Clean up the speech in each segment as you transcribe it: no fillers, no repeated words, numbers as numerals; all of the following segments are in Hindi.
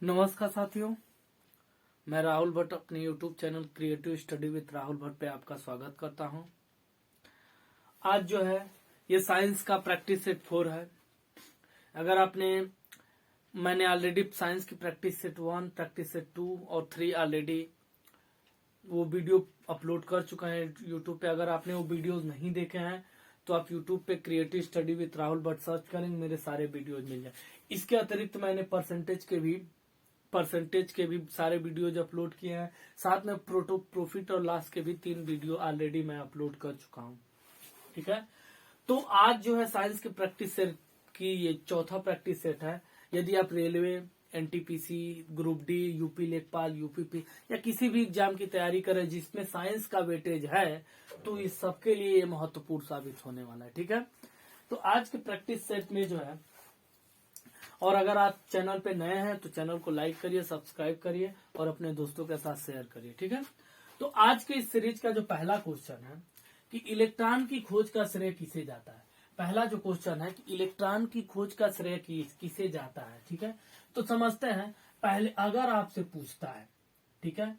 नमस्कार साथियों, मैं राहुल भट्ट अपने YouTube channel creative study with Rahul Bhatt पे आपका स्वागत करता हूं। आज जो है ये साइंस का प्रैक्टिस सेट 4 है। अगर मैंने ऑलरेडी साइंस की प्रैक्टिस सेट 1, प्रैक्टिस सेट 2 और 3 ऑलरेडी वो वीडियो अपलोड कर चुका है YouTube पे। अगर आपने वो वीडियोज नहीं देखे हैं तो आप YouTube पे creative study with Rahul Bhatt search करेंगे, मेरे सारे वीडियोज मिल जाए। इसके अतिरिक्त मैंने परसेंटेज के भी सारे वीडियोज अपलोड किए हैं। साथ में प्रॉफिट और लॉस के भी 3 वीडियो ऑलरेडी मैं अपलोड कर चुका हूं। ठीक है, तो आज जो है साइंस के प्रैक्टिस सेट की ये चौथा प्रैक्टिस सेट है। यदि आप railway, NTPC, group D, UP लेखपाल, यूपीपी या किसी भी एग्जाम की तैयारी करें जिसमें साइंस का वेटेज है, तो इस सबके लिए ये महत्वपूर्ण साबित होने वाला है। ठीक है, तो आज के प्रैक्टिस सेट में जो है, और अगर आप चैनल पे नए हैं तो चैनल को लाइक करिए, सब्सक्राइब करिए और अपने दोस्तों के साथ शेयर करिए। ठीक है, तो आज के इस सीरीज का जो पहला क्वेश्चन है कि इलेक्ट्रॉन की खोज का श्रेय किसे जाता है। पहला जो क्वेश्चन है कि इलेक्ट्रॉन की खोज का श्रेय किसे जाता है। ठीक है, तो समझते हैं। पहले अगर आपसे पूछता है, ठीक है,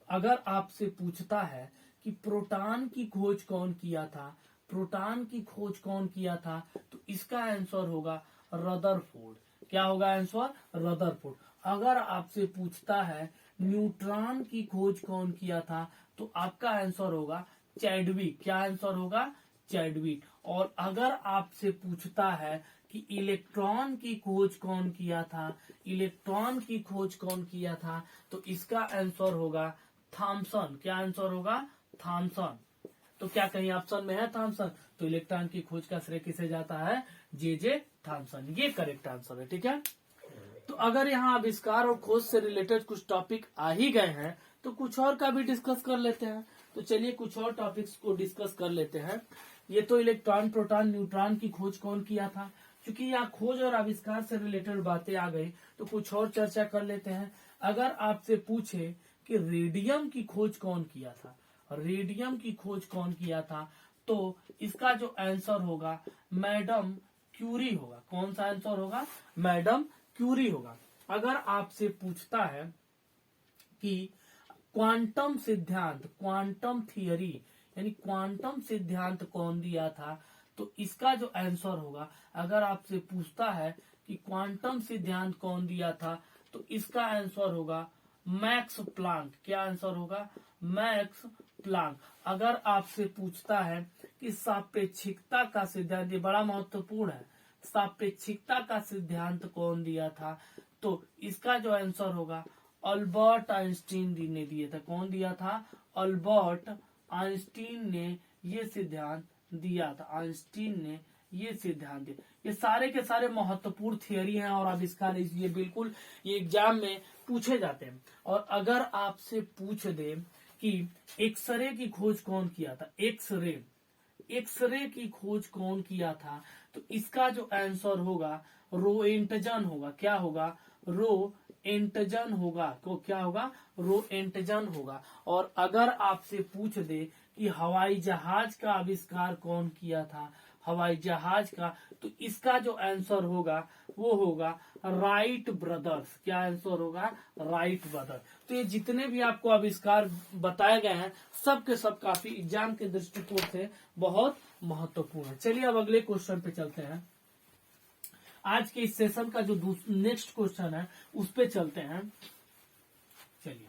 अगर आपसे पूछता है कि प्रोटॉन की खोज कौन किया था, प्रोटॉन की खोज कौन किया था, तो इसका आंसर होगा रदरफोर्ड। क्या होगा आंसर? रदरफोर्ड। अगर आपसे पूछता है न्यूट्रॉन की खोज कौन किया था, तो आपका आंसर होगा चैडविक। क्या आंसर होगा? चैडविक। और अगर आपसे पूछता है कि इलेक्ट्रॉन की खोज कौन किया था, इलेक्ट्रॉन की खोज कौन किया था, तो इसका आंसर होगा थॉमसन। क्या आंसर होगा? थॉमसन। तो क्या कहीं ऑप्शन में है थॉमसन? तो इलेक्ट्रॉन की खोज का श्रेय किसे जाता है? J Thomson. ये करेक्ट आंसर है। ठीक है, तो अगर यहाँ आविष्कार और खोज से रिलेटेड कुछ टॉपिक आ ही गए हैं तो कुछ और का भी डिस्कस कर लेते हैं। तो चलिए कुछ और टॉपिक्स को डिस्कस कर लेते हैं। ये तो इलेक्ट्रॉन, प्रोटॉन, न्यूट्रॉन की खोज कौन किया था। क्योंकि यहाँ खोज और आविष्कार से रिलेटेड बातें आ गई तो कुछ और चर्चा कर लेते हैं। अगर आपसे पूछे कि रेडियम की खोज कौन किया था, रेडियम की खोज कौन किया था, तो इसका जो आंसर होगा मैडम क्यूरी होगा। कौन सा आंसर होगा? मैडम क्यूरी होगा। अगर आपसे पूछता है कि क्वांटम सिद्धांत, क्वांटम थियरी यानी क्वांटम सिद्धांत कौन दिया था, तो इसका जो आंसर होगा, अगर आपसे पूछता है कि क्वांटम सिद्धांत कौन दिया था, तो इसका आंसर होगा मैक्स प्लांक। क्या आंसर होगा? Max Planck. अगर आपसे पूछता है कि सापेक्षिकता का सिद्धांत, ये बड़ा महत्वपूर्ण है, सापेक्षिकता का सिद्धांत कौन दिया था, तो इसका जो आंसर होगा अल्बर्ट आइंस्टीन ने दिया था। कौन दिया था? अल्बर्ट आइंस्टीन ने ये सिद्धांत दिया था। आइंस्टीन ने ये सिद्धांत दिया। ये सारे के सारे महत्वपूर्ण थियरी हैं और आविष्कार, ये बिल्कुल ये एग्जाम में पूछे जाते हैं। और अगर आपसे पूछ दे कि एक्सरे की खोज कौन किया था, एक्सरे की खोज कौन किया था, तो इसका जो आंसर होगा रोएंटजन होगा। क्या होगा? रोएंटजन होगा। तो क्या होगा? रोएंटजन होगा। और अगर आपसे पूछ दे कि हवाई जहाज का आविष्कार कौन किया था, हवाई जहाज का, तो इसका जो आंसर होगा वो होगा राइट ब्रदर्स। क्या आंसर होगा? Wright brothers. तो ये जितने भी आपको आविष्कार बताए गए हैं सब के सब काफी एग्जाम के दृष्टिकोण से बहुत महत्वपूर्ण है। चलिए अब अगले क्वेश्चन पे चलते हैं। आज के इस सेशन का जो नेक्स्ट क्वेश्चन है उस पे चलते हैं। चलिए,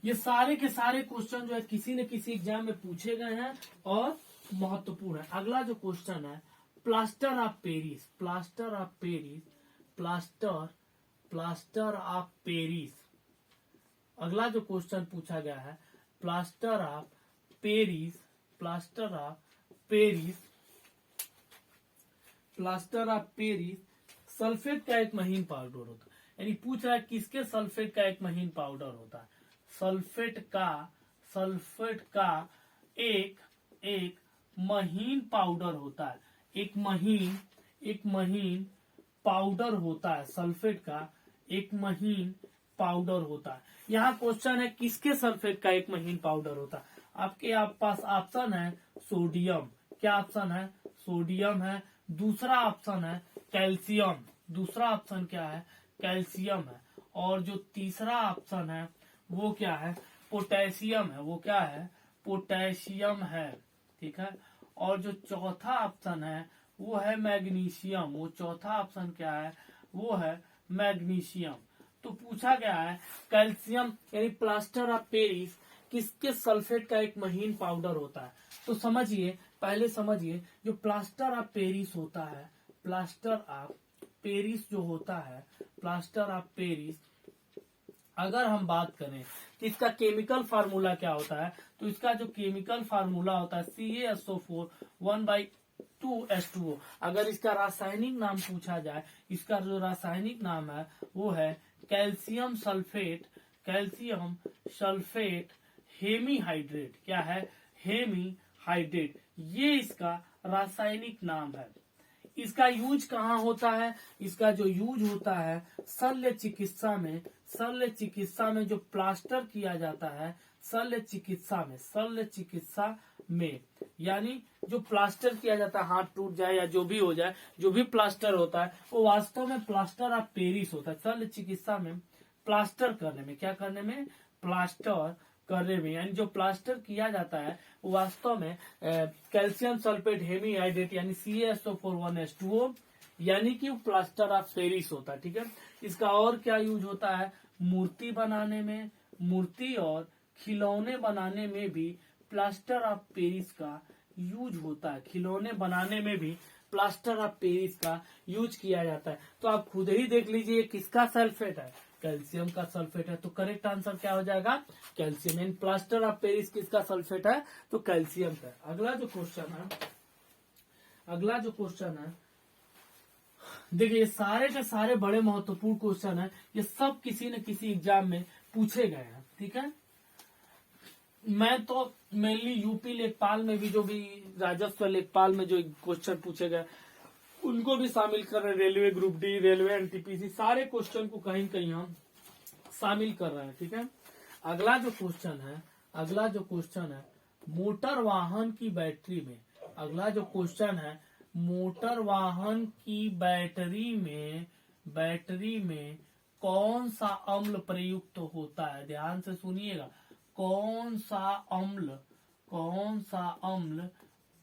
ये सारे के सारे क्वेश्चन जो है किसी न किसी एग्जाम में पूछे गए हैं और महत्वपूर्ण है। अगला जो क्वेश्चन है plaster of Paris, plaster of Paris, plaster of Paris. अगला जो क्वेश्चन पूछा गया है plaster of Paris, plaster of Paris, plaster of Paris sulphate का एक महीन पाउडर होता है। यानी पूछ रहा है किसके सल्फेट का एक महीन पाउडर होता है। सल्फेट का एक महीन पाउडर होता है। एक महीन पाउडर होता है। सल्फेट का एक महीन पाउडर होता है। यहाँ क्वेश्चन है किसके सल्फेट का एक महीन पाउडर होता है। आपके पास ऑप्शन है सोडियम। क्या ऑप्शन है? सोडियम है। दूसरा ऑप्शन है कैल्शियम। दूसरा ऑप्शन क्या है? कैल्शियम है। और जो तीसरा ऑप्शन है वो क्या है, पोटेशियम है। वो क्या है, पोटेशियम है, ठीक है। और जो चौथा ऑप्शन है वो है मैग्नीशियम। वो चौथा ऑप्शन क्या है, वो है मैग्नीशियम। तो पूछा गया है कैल्शियम यानी प्लास्टर ऑफ पेरिस किसके सल्फेट का एक महीन पाउडर होता है। तो समझिए, पहले समझिए, जो प्लास्टर ऑफ पेरिस होता है, प्लास्टर ऑफ पेरिस जो होता है, प्लास्टर ऑफ पेरिस, अगर हम बात करें कि इसका केमिकल फार्मूला क्या होता है, तो इसका जो केमिकल फार्मूला होता है CaSO4 1/2H2O। अगर इसका रासायनिक नाम पूछा जाए, इसका जो रासायनिक नाम है वो है calcium sulphate, calcium sulphate hemihydrate. क्या है, हेमीहाइड्रेट, ये इसका रासायनिक नाम है। इसका यूज कहाँ होता है, इसका जो यूज होता है शल्य चिकित्सा में। शल्य चिकित्सा में जो प्लास्टर किया जाता है, शल्य चिकित्सा में, शल्य चिकित्सा में, यानी जो प्लास्टर किया जाता है, हाथ टूट जाए या जो भी हो जाए, जो भी प्लास्टर होता है वो वास्तव में प्लास्टर ऑफ पेरिस होता है। शल्य चिकित्सा में प्लास्टर करने में, क्या करने में, प्लास्टर करने में, यानी जो प्लास्टर किया जाता है वो वास्तव में कैल्शियम सल्फेट हेमीहाइड्रेट यानी CaSO4 1H2O यानी कि वो प्लास्टर ऑफ पेरिस होता है, ठीक है। इसका और क्या यूज होता है, मूर्ति बनाने में, मूर्ति और खिलौने बनाने में भी प्लास्टर ऑफ पेरिस का यूज होता है। खिलौने बनाने में भी प्लास्टर ऑफ पेरिस का यूज किया जाता है। तो आप खुद ही देख लीजिए किसका सल्फेट है, कैल्शियम का सल्फेट है। तो करेक्ट आंसर क्या हो जाएगा, calcium. In plaster of Paris किसका सल्फेट है, तो कैल्शियम का। अगला जो क्वेश्चन है, अगला जो क्वेश्चन है, देखिए ये सारे के सारे बड़े महत्वपूर्ण क्वेश्चन है, ये सब किसी न किसी एग्जाम में पूछे गए हैं, ठीक है। मैं तो मेनली यूपी लेखपाल में भी, जो भी राजस्व लेखपाल में जो क्वेश्चन पूछे गए उनको भी शामिल कर रहे हैं। Railway group D, railway NTPC, सारे क्वेश्चन को कहीं कहीं हम शामिल कर रहे हैं, ठीक है। अगला जो क्वेश्चन है, अगला जो क्वेश्चन है, मोटर वाहन की बैटरी में, अगला जो क्वेश्चन है, मोटर वाहन की बैटरी में कौन सा अम्ल प्रयुक्त होता है। ध्यान से सुनिएगा, कौन सा अम्ल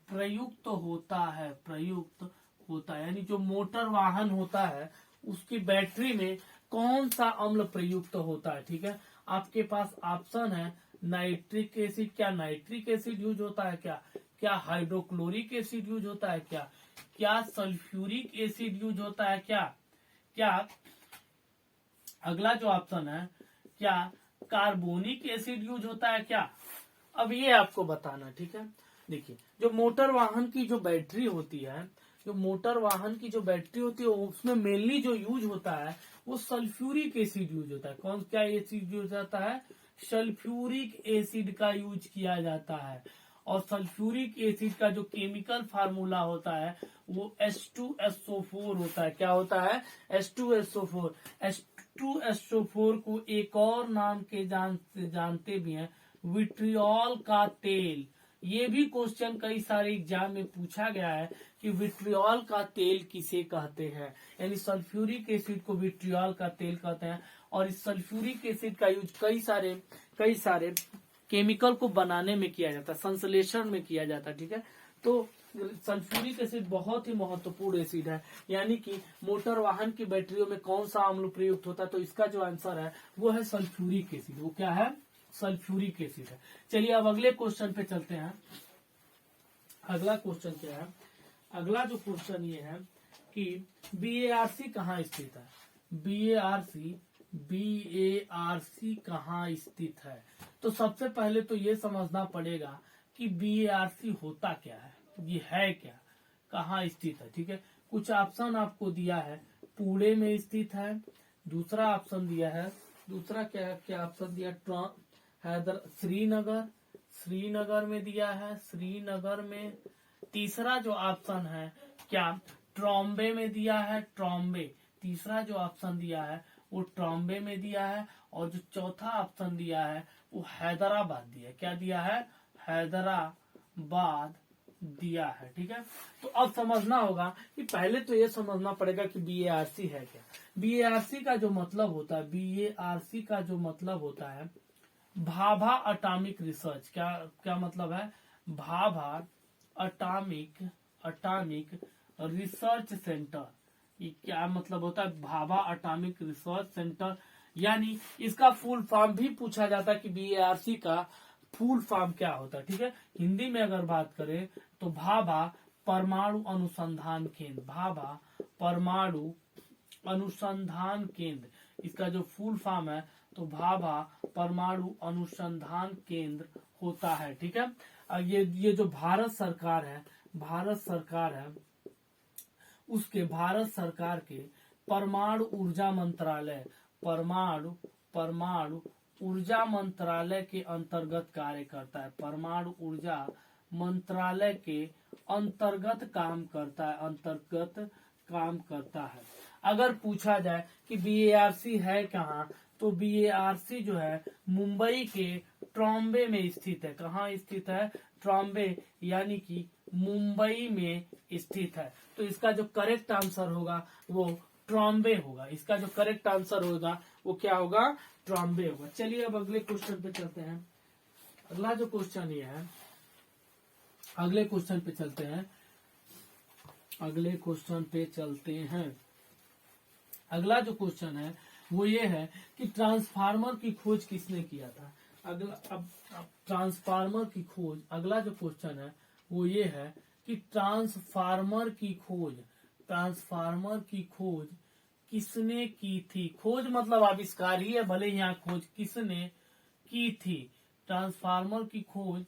प्रयुक्त होता है, प्रयुक्त होता है, यानी जो मोटर वाहन होता है उसकी बैटरी में कौन सा अम्ल प्रयुक्त होता है, ठीक है। आपके पास ऑप्शन है नाइट्रिक एसिड, क्या नाइट्रिक एसिड यूज होता है, क्या हाइड्रोक्लोरिक एसिड यूज होता है, क्या सल्फ्यूरिक एसिड यूज होता है, क्या अगला जो ऑप्शन है, क्या कार्बोनिक एसिड यूज होता है, क्या। अब ये आपको बताना, ठीक है। देखिए जो मोटर वाहन की जो बैटरी होती है, जो मोटर वाहन की जो बैटरी होती है उसमें मेनली जो यूज होता है वो सल्फ्यूरिक एसिड यूज होता है। कौन क्या एसिड यूज होता है, सल्फ्यूरिक एसिड का यूज किया जाता है। और सल्फ्यूरिक एसिड का जो केमिकल फार्मूला होता है वो H2SO4 होता है। क्या होता है, H2SO4। H2SO4 को एक और नाम के जानते भी हैं, विट्रियोल का तेल। ये भी क्वेश्चन कई सारे एग्जाम में पूछा गया है कि विट्रियोल का तेल किसे कहते हैं, यानी सल्फ्यूरिक एसिड को विट्रियोल का तेल कहते हैं। और इस सल्फ्यूरिक एसिड का यूज कई सारे केमिकल को बनाने में किया जाता है, संश्लेषण में किया जाता है, ठीक है। तो सल्फ्यूरिक एसिड बहुत ही महत्वपूर्ण एसिड है। यानी कि मोटर वाहन की बैटरियों में कौन सा अम्ल प्रयुक्त होता है, तो इसका जो आंसर है वो है सल्फ्यूरिक एसिड। वो क्या है, सल्फ्यूरिक एसिड है। चलिए अब अगले क्वेश्चन पे चलते हैं। अगला क्वेश्चन क्या है, अगला जो क्वेश्चन ये है कि BARC कहाँ स्थित है, BARC कहाँ स्थित है। तो सबसे पहले तो ये समझना पड़ेगा कि BARC होता क्या है, ये है क्या, कहाँ स्थित है, ठीक है। कुछ ऑप्शन आपको दिया है, पुणे में स्थित है। दूसरा ऑप्शन दिया है, दूसरा क्या ऑप्शन दिया, श्रीनगर में दिया है, श्रीनगर में। तीसरा जो ऑप्शन है क्या, ट्रॉम्बे में दिया है, ट्रॉम्बे। तीसरा जो ऑप्शन दिया है वो ट्रॉम्बे में दिया है। और जो चौथा ऑप्शन दिया है वो हैदराबाद दिया है। क्या दिया है, हैदराबाद दिया है। ठीक है, तो अब समझना होगा कि पहले तो ये समझना पड़ेगा कि BARC है क्या। BARC का जो मतलब होता है, BARC का जो मतलब होता है भाभा एटॉमिक रिसर्च। क्या क्या मतलब है? Bhabha atomic research centre. ये क्या मतलब होता है? Bhabha atomic research centre. यानी इसका फुल फॉर्म भी पूछा जाता है कि BARC का फुल फॉर्म क्या होता है। ठीक है, हिंदी में अगर बात करें तो भाभा परमाणु अनुसंधान केंद्र, भाभा परमाणु अनुसंधान केंद्र, इसका जो फुल फॉर्म है तो भाभा परमाणु अनुसंधान केंद्र होता है। ठीक है, ये जो भारत सरकार है उसके भारत सरकार के परमाणु ऊर्जा मंत्रालय, परमाणु ऊर्जा मंत्रालय के अंतर्गत कार्य करता है। परमाणु ऊर्जा मंत्रालय के अंतर्गत काम करता है। अगर पूछा जाए कि BARC है कहाँ, तो BARC जो है मुंबई के ट्रॉम्बे में स्थित है। कहाँ स्थित है? ट्रॉम्बे, यानी कि मुंबई में स्थित है। तो इसका जो करेक्ट आंसर होगा वो ट्रॉम्बे होगा। इसका जो करेक्ट आंसर होगा वो क्या होगा? ट्रॉम्बे होगा। चलिए अब अगले क्वेश्चन पे चलते हैं। अगला जो क्वेश्चन ये है, अगले क्वेश्चन पे चलते हैं। अगला जो क्वेश्चन है वो ये है कि ट्रांसफार्मर की खोज किसने किया था। अब ट्रांसफार्मर की खोज, अगला जो क्वेश्चन है वो ये है कि ट्रांसफार्मर की खोज किसने की थी। खोज मतलब आविष्कार ही है, भले यहाँ खोज किसने की थी। ट्रांसफार्मर की खोज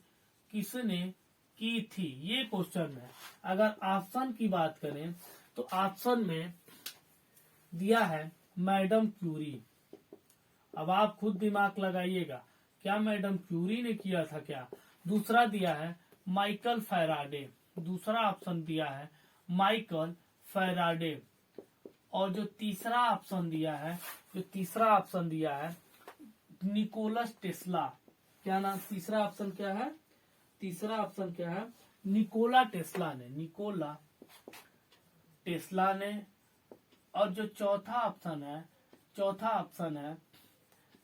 किसने की थी, ये क्वेश्चन है। अगर ऑप्शन की बात करें तो ऑप्शन में दिया है मैडम क्यूरी। अब आप खुद दिमाग लगाइएगा, क्या मैडम क्यूरी ने किया था क्या? दूसरा दिया है माइकल फैराडे, दूसरा ऑप्शन दिया है माइकल फैराडे। और जो तीसरा ऑप्शन दिया है निकोलस टेस्ला। क्या नाम? तीसरा ऑप्शन क्या है? निकोला टेस्ला ने। और जो चौथा ऑप्शन है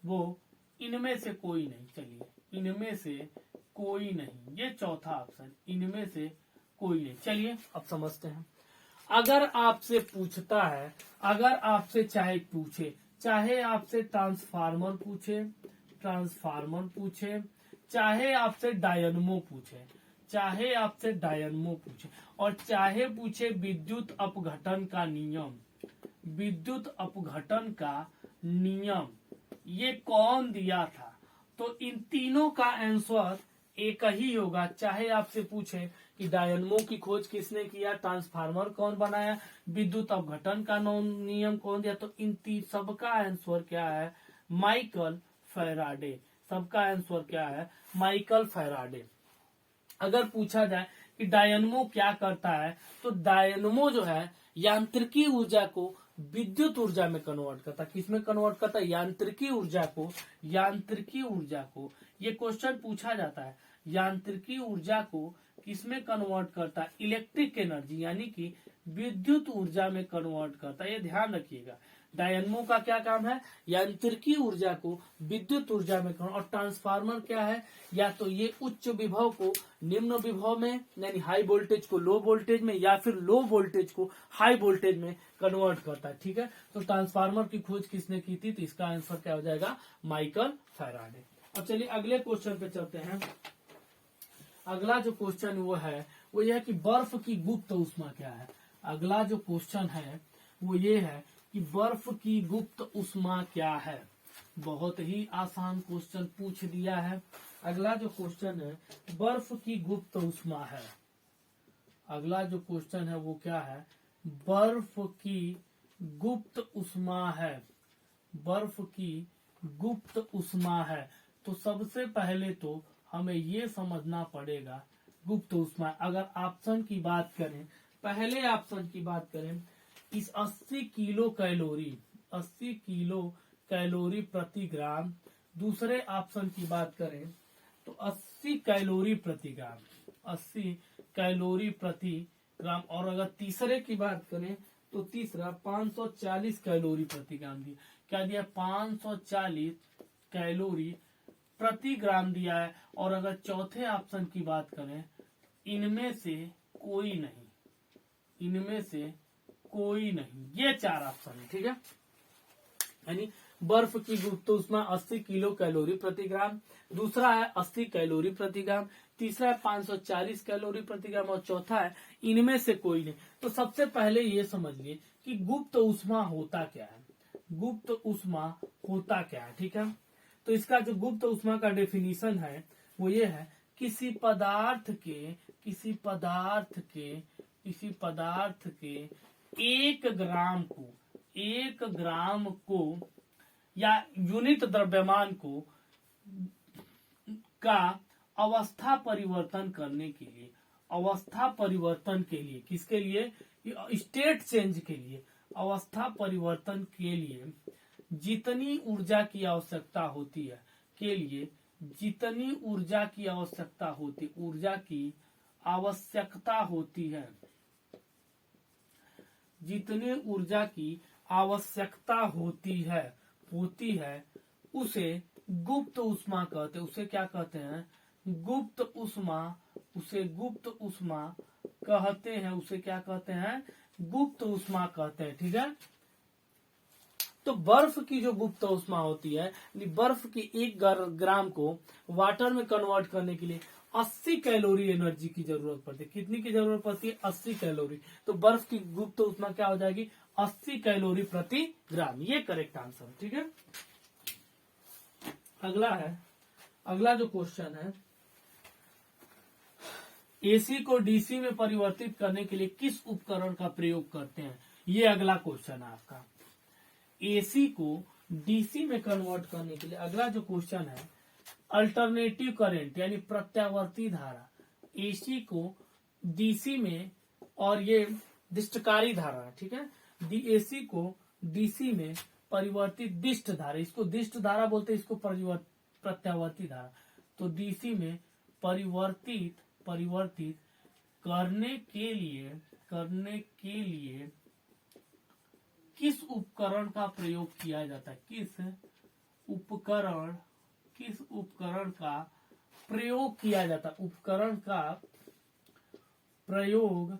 वो इनमें से कोई नहीं। चलिए, इनमें से कोई नहीं, ये चौथा ऑप्शन, इनमें से कोई नहीं। चलिए अब समझते हैं। अगर आपसे पूछता है, अगर आपसे चाहे आपसे ट्रांसफार्मर पूछे, चाहे आपसे डायनमो पूछे, और चाहे पूछे विद्युत अपघटन का नियम, ये कौन दिया था, तो इन तीनों का आंसर एक ही होगा। चाहे आपसे पूछे कि डायनमो की खोज किसने किया, ट्रांसफार्मर कौन बनाया, विद्युत अपघटन का नियम कौन दिया, तो इन सबका आंसर क्या है? Michael Faraday. सबका आंसर क्या है? Michael Faraday. अगर पूछा जाए कि डायनमो क्या करता है, तो डायनमो जो है यांत्रिकी ऊर्जा को विद्युत ऊर्जा में कन्वर्ट करता है। किसमें कन्वर्ट करता है? यांत्रिकी ऊर्जा को ये क्वेश्चन पूछा जाता है। यांत्रिकी ऊर्जा को किसमें कन्वर्ट करता है? इलेक्ट्रिक एनर्जी, यानी कि विद्युत ऊर्जा में कन्वर्ट करता है। ये ध्यान रखिएगा, डायनमो का क्या काम है? यांत्रिकी ऊर्जा को विद्युत ऊर्जा में कन्वर्ट। और ट्रांसफार्मर क्या है? या तो ये उच्च विभव को निम्न विभव में, यानी हाई वोल्टेज को लो वोल्टेज में, या फिर लो वोल्टेज को हाई वोल्टेज में कन्वर्ट करता है। ठीक है, तो ट्रांसफार्मर की खोज किसने की थी, तो इसका आंसर क्या हो जाएगा? Michael Faraday. अब चलिए अगले क्वेश्चन पे चलते हैं। अगला जो क्वेश्चन वो यह है कि बर्फ की गुप्त ऊष्मा क्या है। अगला जो क्वेश्चन है वो ये है कि बर्फ की गुप्त ऊष्मा क्या है। बहुत ही आसान क्वेश्चन पूछ दिया है। अगला जो क्वेश्चन है बर्फ की गुप्त ऊष्मा है। अगला जो क्वेश्चन है वो क्या है? बर्फ की गुप्त ऊष्मा है। बर्फ की गुप्त ऊष्मा है। तो सबसे पहले तो हमें ये समझना पड़ेगा गुप्त ऊष्मा। अगर ऑप्शन की बात करें, पहले ऑप्शन की बात करें, इस 80 किलो कैलोरी प्रति ग्राम। दूसरे ऑप्शन की बात करें तो 80 कैलोरी प्रति ग्राम, 80 कैलोरी प्रति ग्राम। और अगर तीसरे की बात करें तो तीसरा 540 कैलोरी प्रति ग्राम दिया। क्या दिया? 540 कैलोरी प्रति ग्राम दिया है। और अगर चौथे ऑप्शन की बात करें, इनमें से कोई नहीं, इनमें से कोई नहीं, ये 4 ऑप्शन है। ठीक है, यानी बर्फ की गुप्त ऊष्मा 80 किलो कैलोरी प्रति ग्राम, दूसरा है 80 कैलोरी प्रति ग्राम, तीसरा है 540 कैलोरी प्रति ग्राम, और चौथा है इनमें से कोई नहीं। तो सबसे पहले ये समझिए कि गुप्त ऊष्मा होता क्या है। गुप्त ऊष्मा होता क्या है? ठीक है, तो इसका जो गुप्त ऊष्मा का डेफिनेशन है वो ये है, किसी पदार्थ के 1 ग्राम को या यूनिट द्रव्यमान को का अवस्था परिवर्तन करने के लिए, किसके लिए? स्टेट चेंज के लिए, अवस्था परिवर्तन के लिए जितनी ऊर्जा की आवश्यकता होती है, जितनी ऊर्जा की आवश्यकता होती है, उसे गुप्त ऊष्मा कहते हैं। उसे क्या कहते हैं? गुप्त ऊष्मा कहते हैं। ठीक है, तो बर्फ की जो गुप्त ऊष्मा होती है, बर्फ की 1 ग्राम को वाटर में कन्वर्ट करने के लिए 80 कैलोरी एनर्जी की जरूरत पड़ती है। कितनी की जरूरत पड़ती है? 80 कैलोरी। तो बर्फ की गुप्त ऊष्मा क्या हो जाएगी? 80 कैलोरी प्रति ग्राम। ये करेक्ट आंसर है। ठीक है, अगला जो क्वेश्चन है, एसी को डीसी में परिवर्तित करने के लिए किस उपकरण का प्रयोग करते हैं? ये अगला क्वेश्चन है आपका। एसी को डीसी में कन्वर्ट करने के लिए अगला जो क्वेश्चन है, अल्टरनेटिव करंट यानी प्रत्यावर्ती धारा, एसी को डीसी में, और ये दिष्टकारी धारा है। ठीक है, एसी को डीसी में परिवर्तित दिष्ट धारा, इसको दिष्ट धारा बोलते हैं, इसको प्रत्यावर्ती धारा। तो डीसी में परिवर्तित करने के लिए किस उपकरण का प्रयोग किया जाता है? किस उपकरण का प्रयोग किया जाता है? उपकरण का प्रयोग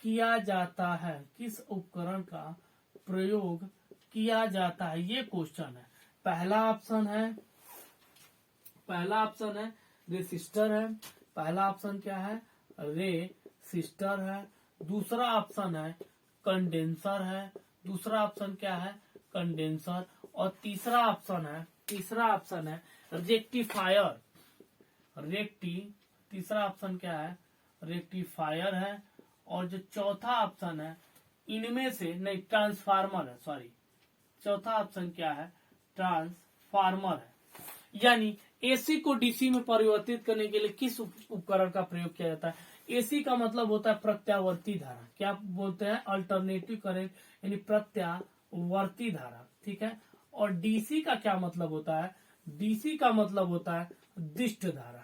किया जाता है, किस उपकरण का प्रयोग किया जाता है? ये क्वेश्चन है। पहला ऑप्शन है रेसिस्टर है। पहला ऑप्शन क्या है? रेसिस्टर है। दूसरा ऑप्शन है कंडेंसर है। दूसरा ऑप्शन क्या है? कंडेंसर। और तीसरा ऑप्शन है रेक्टिफायर। तीसरा ऑप्शन क्या है? रेक्टिफायर है। और जो चौथा ऑप्शन है, इनमें से नहीं, ट्रांसफार्मर है। सॉरी, चौथा ऑप्शन क्या है? ट्रांसफार्मर है। यानी एसी को डीसी में परिवर्तित करने के लिए किस उपकरण का प्रयोग किया जाता है? एसी का मतलब होता है प्रत्यावर्ती धारा। क्या बोलते हैं? अल्टरनेटिव करंट, यानी प्रत्यावर्ती धारा। ठीक है, और डीसी का क्या मतलब होता है? डीसी का मतलब होता है दिष्ट धारा।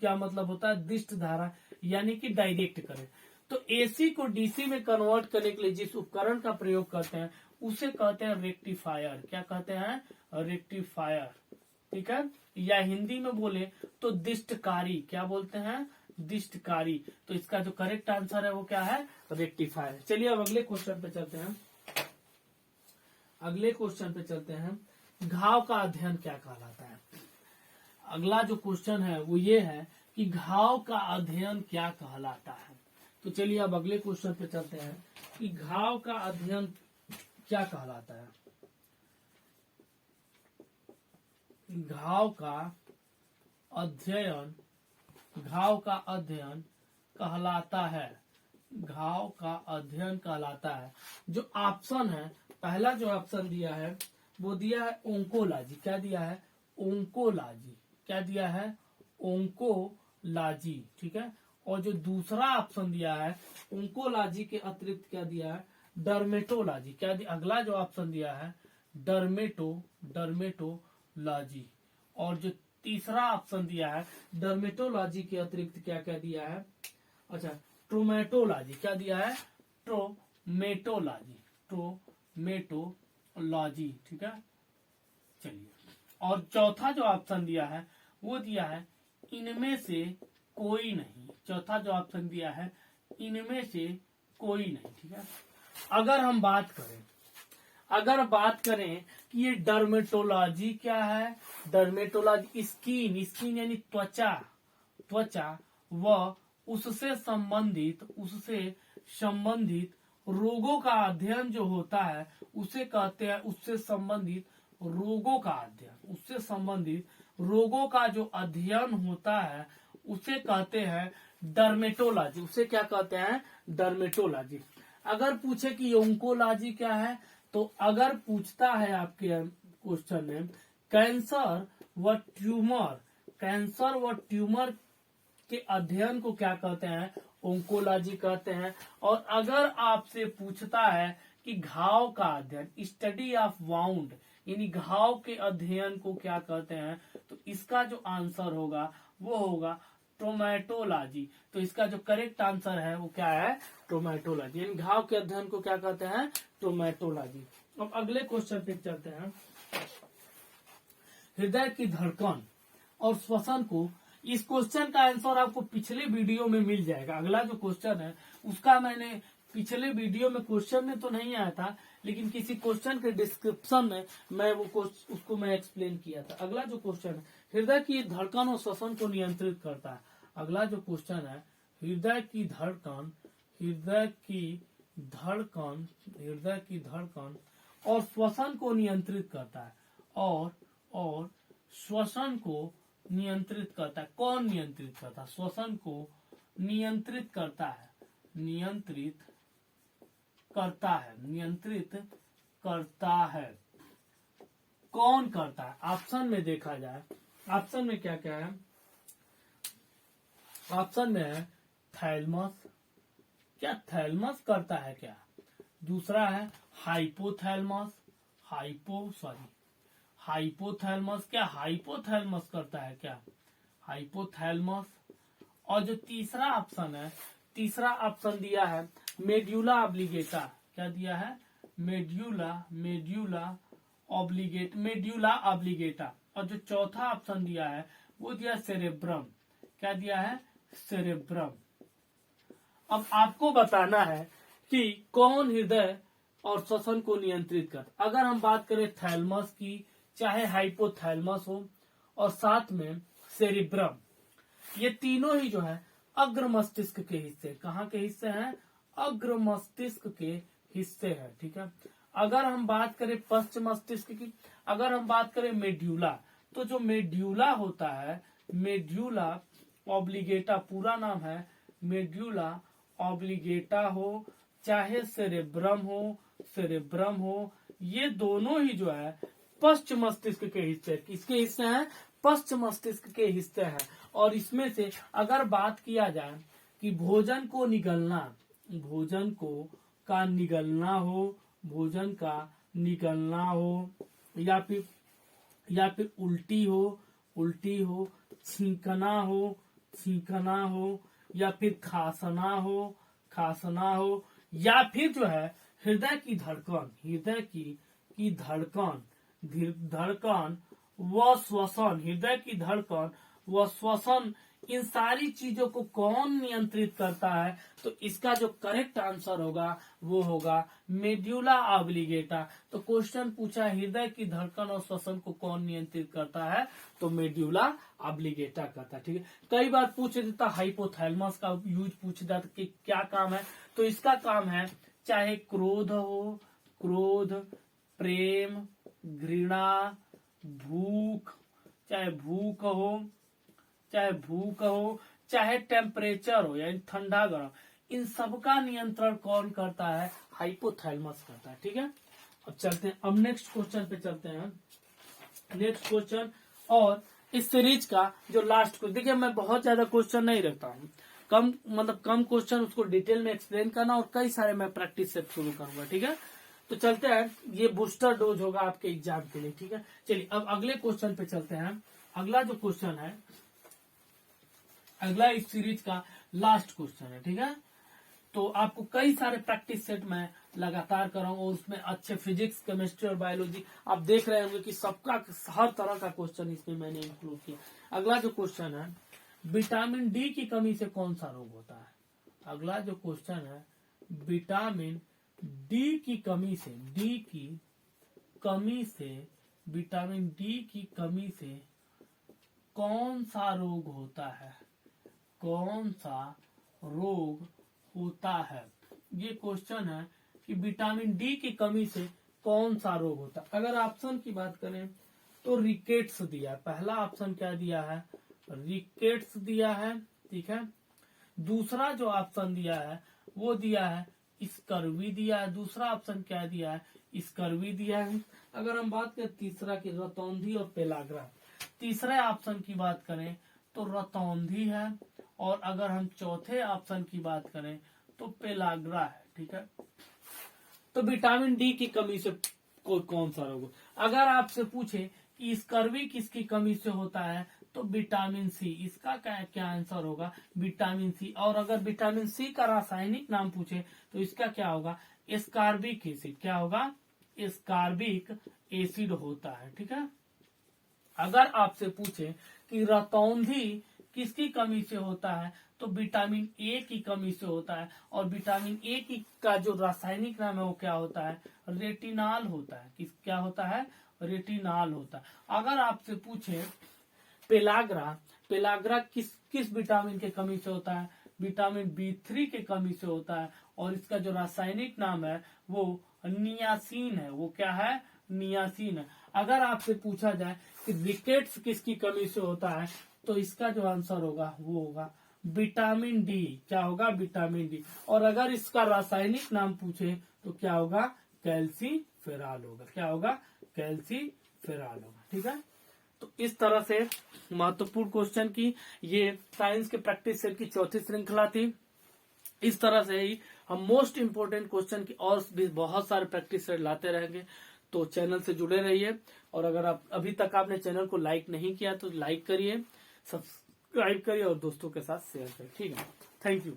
क्या मतलब होता है? दिष्ट धारा, यानी कि डायरेक्ट करंट। तो एसी को डीसी में कन्वर्ट करने के लिए जिस उपकरण का प्रयोग करते हैं उसे कहते हैं रेक्टिफायर। क्या कहते हैं? रेक्टिफायर। ठीक है, या हिंदी में बोले तो दिष्टकारी। क्या बोलते हैं? दिष्टकारी। तो इसका जो करेक्ट आंसर है वो क्या है? रेक्टिफायर। चलिए अब अगले क्वेश्चन पे चलते हैं। घाव का अध्ययन क्या कहलाता है? अगला जो क्वेश्चन है वो ये है कि घाव का अध्ययन क्या कहलाता है। तो चलिए अब अगले क्वेश्चन पे चलते हैं कि घाव का अध्ययन क्या कहलाता है। घाव का अध्ययन कहलाता है। घाव का अध्ययन कहलाता है। जो ऑप्शन है, पहला जो ऑप्शन दिया है वो दिया है ओंकोलॉजी। क्या दिया है? ओंकोलॉजी। क्या दिया है? ओंकोलॉजी। ठीक है, और जो दूसरा ऑप्शन दिया है ओंकोलॉजी के अतिरिक्त क्या दिया है? डर्मेटोलॉजी। क्या दिया? अगला जो ऑप्शन दिया है डर्मेटोलॉजी। और जो तीसरा ऑप्शन दिया है डर्मेटोलॉजी के अतिरिक्त क्या क्या दिया है? अच्छा, ट्रोमेटोलॉजी क्या दिया है? ट्रोमेटोलॉजी, ट्रोमेटोलॉजी, ठीक है। चलिए, और चौथा जो ऑप्शन दिया है वो दिया है इनमें से कोई नहीं। चौथा जो ऑप्शन दिया है इनमें से कोई नहीं, ठीक है। अगर हम बात करें कि ये डर्मेटोलॉजी क्या है, डर्मेटोलॉजी स्किन यानी त्वचा व उससे संबंधित रोगों का अध्ययन जो होता है उसे कहते हैं, उससे संबंधित रोगों का जो अध्ययन होता है उसे कहते हैं डर्मेटोलॉजी। उसे क्या कहते हैं? डर्मेटोलॉजी। अगर पूछे कि ओंकोलॉजी क्या है, तो अगर पूछता है आपके क्वेश्चन में कैंसर व ट्यूमर के अध्ययन को क्या कहते हैं? ओंकोलॉजी कहते हैं। और अगर आपसे पूछता है कि घाव का अध्ययन, स्टडी ऑफ वाउंड, यानी घाव के अध्ययन को क्या कहते हैं, तो इसका जो आंसर होगा वो होगा ट्रोमेटोलॉजी। तो इसका जो करेक्ट आंसर है वो क्या है? ट्रोमेटोलॉजी, यानी घाव के अध्ययन को क्या कहते हैं? ट्रोमेटोलॉजी। अब अगले क्वेश्चन पे चलते हैं। हृदय की धड़कन और श्वसन को, इस क्वेश्चन का आंसर आपको पिछले वीडियो में मिल जाएगा। अगला जो क्वेश्चन है उसका मैंने पिछले वीडियो में क्वेश्चन में तो नहीं आया था, लेकिन किसी क्वेश्चन के डिस्क्रिप्शन में मैं उसको मैं एक्सप्लेन किया था। अगला जो क्वेश्चन है हृदय की धड़कन और श्वसन को नियंत्रित करता है। अगला जो क्वेश्चन है हृदय की धड़कन और श्वसन को नियंत्रित करता है, और श्वसन को नियंत्रित करता है। कौन नियंत्रित करता है? श्वसन को नियंत्रित करता है। कौन करता है? ऑप्शन में देखा जाए, ऑप्शन में क्या क्या है? ऑप्शन में है थैलमस, क्या थैलमस करता है क्या? दूसरा है हाइपोथैलमस, क्या हाइपोथैलमस करता है क्या? हाइपोथैलमस। और जो तीसरा ऑप्शन है, तीसरा ऑप्शन दिया है मेड्यूला ऑब्लिगेटा। क्या दिया है? मेड्यूला ऑब्लिगेटा। और जो चौथा ऑप्शन दिया है वो दिया सेरेब्रम। क्या दिया है? सेरेब्रम। अब आपको बताना है कि कौन हृदय और श्वसन को नियंत्रित करता। अगर हम बात करें थैलमस की, चाहे हाइपोथैलमस हो, और साथ में सेरेब्रम, ये तीनों ही जो है अग्र मस्तिष्क के हिस्से। कहाँ के हिस्से हैं? अग्र मस्तिष्क के हिस्से हैं, ठीक है। अगर हम बात करें पश्च मस्तिष्क की, अगर हम बात करें मेड्यूला, तो जो मेड्यूला होता है, मेड्यूला ऑब्लिगेटा, पूरा नाम है मेड्यूला ऑब्लिगेटा हो, चाहे सेरेब्रम हो, ये दोनों ही जो है पश्च मस्तिष्क के हिस्से। किसके हिस्से हैं? पश्च मस्तिष्क के हिस्से हैं। और इसमें से अगर बात किया जाए कि भोजन का निगलना हो, या फिर उल्टी हो, छींकना हो, या फिर खांसना हो, या फिर जो है हृदय की धड़कन व श्वसन, इन सारी चीजों को कौन नियंत्रित करता है? तो इसका जो करेक्ट आंसर होगा वो होगा मेड्यूला ऑब्लिगेटा। तो क्वेश्चन पूछा हृदय की धड़कन और श्वसन को कौन नियंत्रित करता है, तो मेड्यूला ऑब्लिगेटा करता है, ठीक है। कई बार पूछ देता हाइपोथैलमस का यूज पूछ देता कि क्या काम है, तो इसका काम है चाहे क्रोध, प्रेम, घृणा, भूख, चाहे भूख हो, चाहे टेम्परेचर हो, यानी ठंडा गर्म, इन सब का नियंत्रण कौन करता है? हाइपोथैलमस करता है, ठीक है। अब चलते हैं, अब नेक्स्ट क्वेश्चन पे चलते हैं। नेक्स्ट क्वेश्चन, और इस सीरीज का जो लास्ट क्वेश्चन, देखिए मैं बहुत ज्यादा क्वेश्चन नहीं रखता हूँ, कम क्वेश्चन, उसको डिटेल में एक्सप्लेन करना, और कई सारे मैं प्रैक्टिस से शुरू करूंगा, ठीक है। तो चलते हैं, ये बूस्टर डोज होगा आपके एग्जाम के लिए, ठीक है। चलिए अब अगले क्वेश्चन पे चलते हैं। अगला जो क्वेश्चन है, अगला इस सीरीज का लास्ट क्वेश्चन है, ठीक है। तो आपको कई सारे प्रैक्टिस सेट मैं लगातार कराऊंगा, उसमें अच्छे फिजिक्स, केमिस्ट्री और बायोलॉजी आप देख रहे होंगे कि सबका हर तरह का क्वेश्चन इसमें मैंने इंक्लूड किया। अगला जो क्वेश्चन है, विटामिन डी की कमी से कौन सा रोग होता है। अगला जो क्वेश्चन है, विटामिन डी की कमी से, विटामिन डी की कमी से कौन सा रोग होता है, कौन सा रोग होता है। ये क्वेश्चन है कि विटामिन डी की कमी से कौन सा रोग होता है। अगर ऑप्शन की बात करें तो रिकेट्स दिया है, पहला ऑप्शन क्या दिया है, रिकेट्स दिया है, ठीक है। दूसरा जो ऑप्शन दिया है वो दिया है स्कर्वी दिया है, दूसरा ऑप्शन क्या दिया है, स्कर्वी दिया है। अगर हम बात करें तीसरा की रतौंधी और पेलाग्रा, तीसरे ऑप्शन की बात करें तो रतौंधी है, और अगर हम चौथे ऑप्शन की बात करें तो पेलाग्रा है, ठीक है। तो विटामिन डी की कमी से कौन सा रोग। अगर आपसे पूछे कि स्कर्वी किसकी कमी से होता है तो विटामिन सी, इसका क्या आंसर होगा, विटामिन सी। और अगर विटामिन सी का रासायनिक नाम पूछे तो इसका क्या होगा, एस्कॉर्बिक एसिड। क्या होगा, एस्कॉर्बिक एसिड होता है, ठीक है। अगर आपसे पूछे कि रतौंधी किसकी कमी से होता है तो विटामिन ए की कमी से होता है, और विटामिन ए की का जो रासायनिक नाम है वो क्या होता है, रेटिनॉल होता है। क्या होता है, रेटिनॉल होता है। अगर आपसे पूछे पेलाग्रा किस विटामिन के कमी से होता है, विटामिन बी3 के कमी से होता है, और इसका जो रासायनिक नाम है वो नियासिन है। वो क्या है, नियासिन है। अगर आपसे पूछा जाए कि रिकेट्स किसकी कमी से होता है तो इसका जो आंसर होगा वो होगा विटामिन डी। क्या होगा, विटामिन डी। और अगर इसका रासायनिक नाम पूछे तो क्या होगा, कैल्सीफेरॉल होगा। क्या होगा, कैल्सीफेरॉल होगा, ठीक है। तो इस तरह से महत्वपूर्ण क्वेश्चन की ये साइंस के प्रैक्टिस सेट की चौथी श्रृंखला थी। इस तरह से ही हम मोस्ट इम्पोर्टेंट क्वेश्चन की और भी बहुत सारे प्रैक्टिस सेट लाते रहेंगे। तो चैनल से जुड़े रहिए, और अगर आप अभी तक आपने चैनल को लाइक नहीं किया तो लाइक करिए, सब्सक्राइब करिए और दोस्तों के साथ शेयर करिए, ठीक है। Thank you.